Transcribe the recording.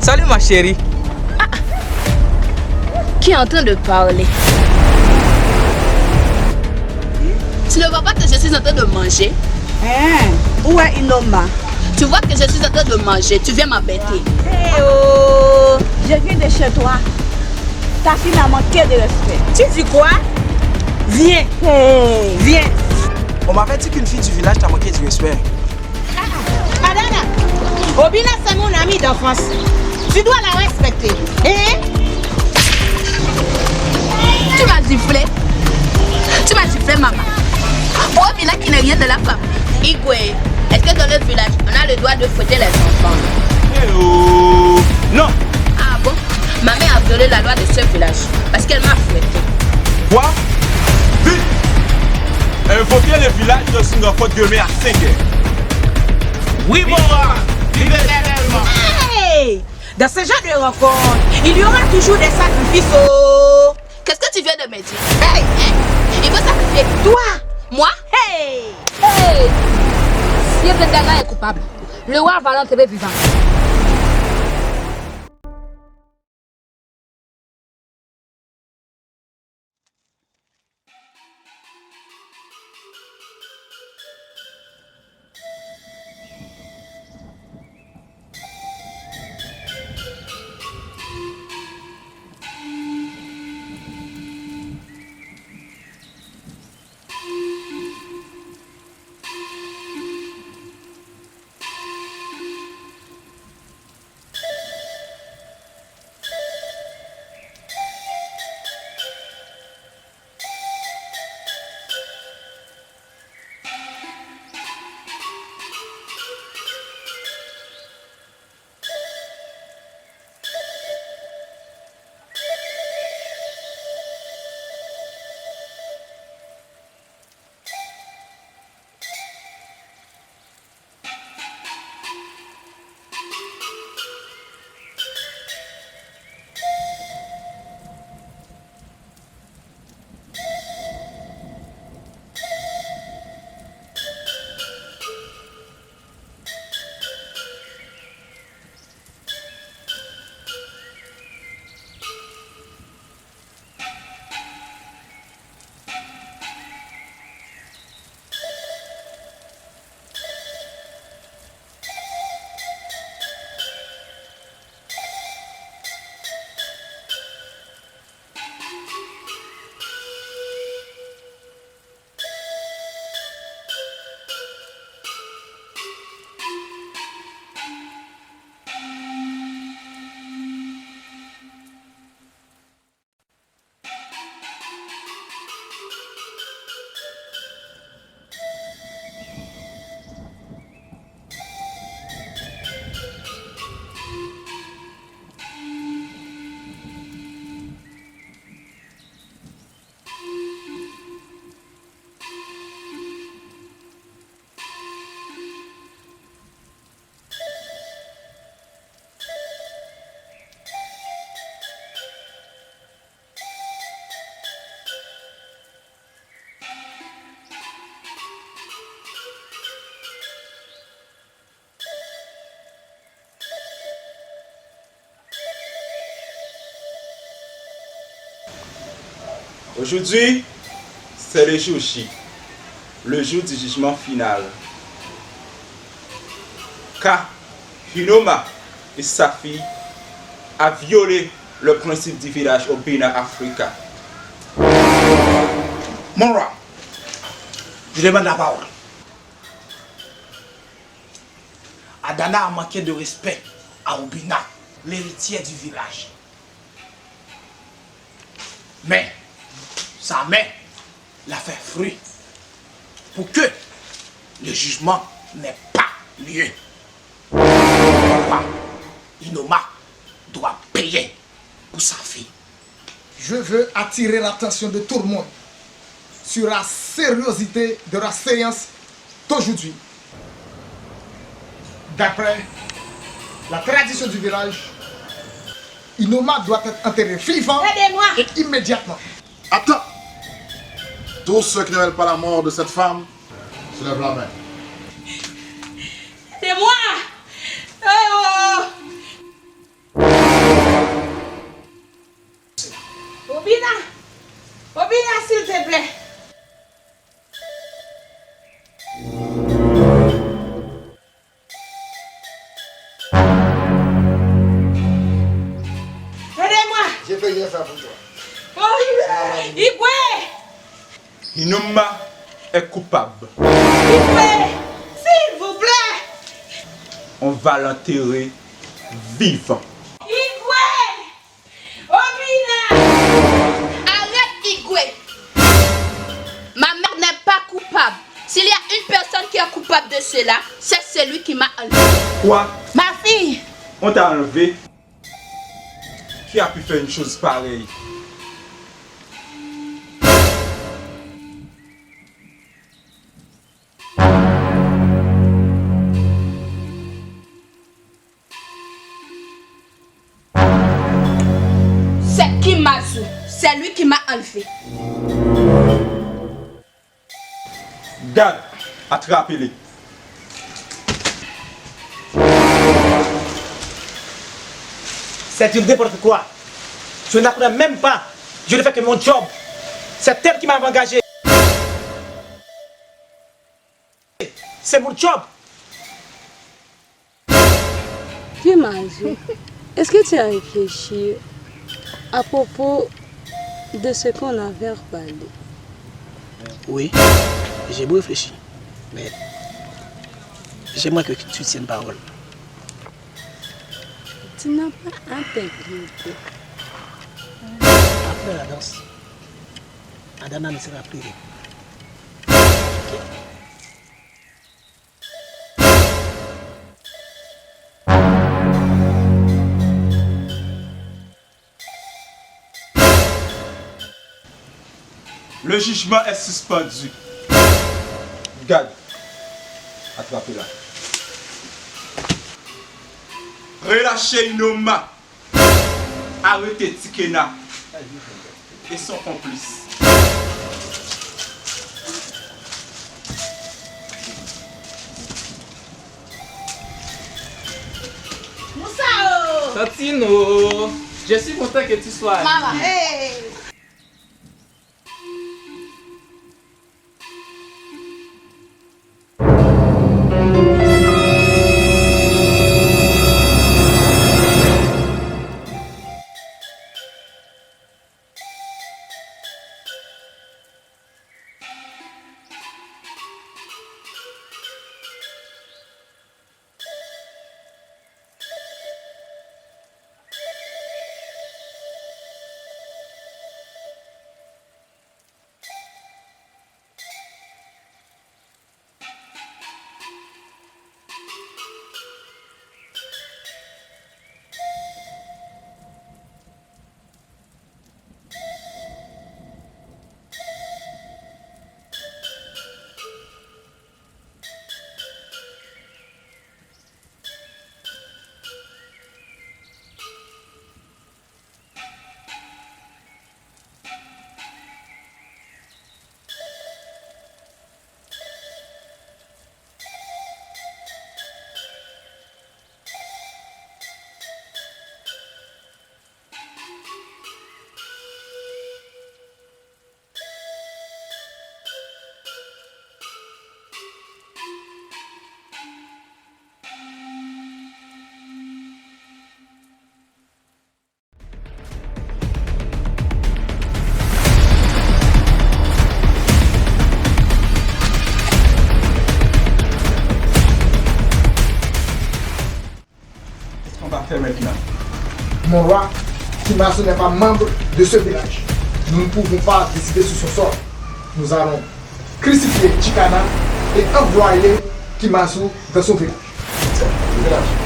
Salut ma chérie. Qui est en train de parler? Tu ne vois pas que je suis en train de manger? Où est Inoma? Tu vois que je suis en train de manger, tu viens m'embêter. Oh, je viens de chez toi. Ta fille m'a manqué de respect. Tu dis quoi? Viens. Hey. Viens. On m'avait dit qu'une fille du village t'a manqué du respect. Adana, Obina c'est mon amie d'enfance. Tu dois la respecter. Hein? Tu m'as giflé. Tu m'as giflé, maman. Oh, Mina qui n'est rien de la famille. Igwe, est-ce que dans le village, on a le droit de fouetter les enfants? Oh. Non. Ah bon? Ma mère a violé la loi de ce village parce qu'elle m'a fouetté. Quoi? Vite. Invoquez le village de Singapore demain à 5h. Oui, bon. Vivez éternellement. Hey! Dans ce genre de rencontre, il y aura toujours des sacrifices. Oh. Qu'est-ce que tu viens de me dire? Hey, hein? Il veut sacrifier Toi! moi? Hey! Hey! Si Vendana est coupable, le roi va l'enterrer vivant. Aujourd'hui, c'est le jour J, le jour du jugement final. Car Hinoma et sa fille a violé le principe du village au Bénin Africa. Mon roi, je demande la parole. Adana a manqué de respect à Obina, l'héritière du village. Mais sa mère l'a fait fruit pour que le jugement n'ait pas lieu. Pourquoi Inoma doit payer pour sa fille. Je veux attirer l'attention de tout le monde sur la sérieuxité de la séance d'aujourd'hui. D'après la tradition du village, Inoma doit être enterré vivant et immédiatement. Attends! Tous ceux qui ne veulent pas la mort de cette femme, se lèvent la main. C'est moi! Oh! Inoma est coupable. S'il vous plaît. On va l'enterrer vivant. Igwe! Obina! Arrête, Igwe. Ma mère n'est pas coupable. S'il y a une personne qui est coupable de cela, c'est celui qui m'a enlevé. Quoi? Ma fille! On t'a enlevé? Qui a pu faire une chose pareille? C'est Kimazu. C'est lui qui m'a enlevé. Gad, attrapez-les. C'est du n'importe quoi. Je n'apprends même pas. Je ne fais que mon job. C'est elle qui m'a engagé. C'est mon job. Kimazu, est-ce que tu as réfléchi à propos de ce qu'on avait parlé? Oui, j'ai beau réfléchir. Mais j'aimerais que tu tiennes parole. Tu n'as pas intégrité. Après la danse, Adana ne sera plus libre. Le jugement est suspendu. Gad, attrapez-la. Relâchez Inoma. Arrêtez Tikena et son complice. Moussao! Tantino, je suis content que tu sois là. Maman, hey! Maintenant. Mon roi, Kimazu n'est pas membre de ce village. Nous ne pouvons pas décider sur son sort. Nous allons crucifier Chikana et envoyer Kimazu dans son village. Le village.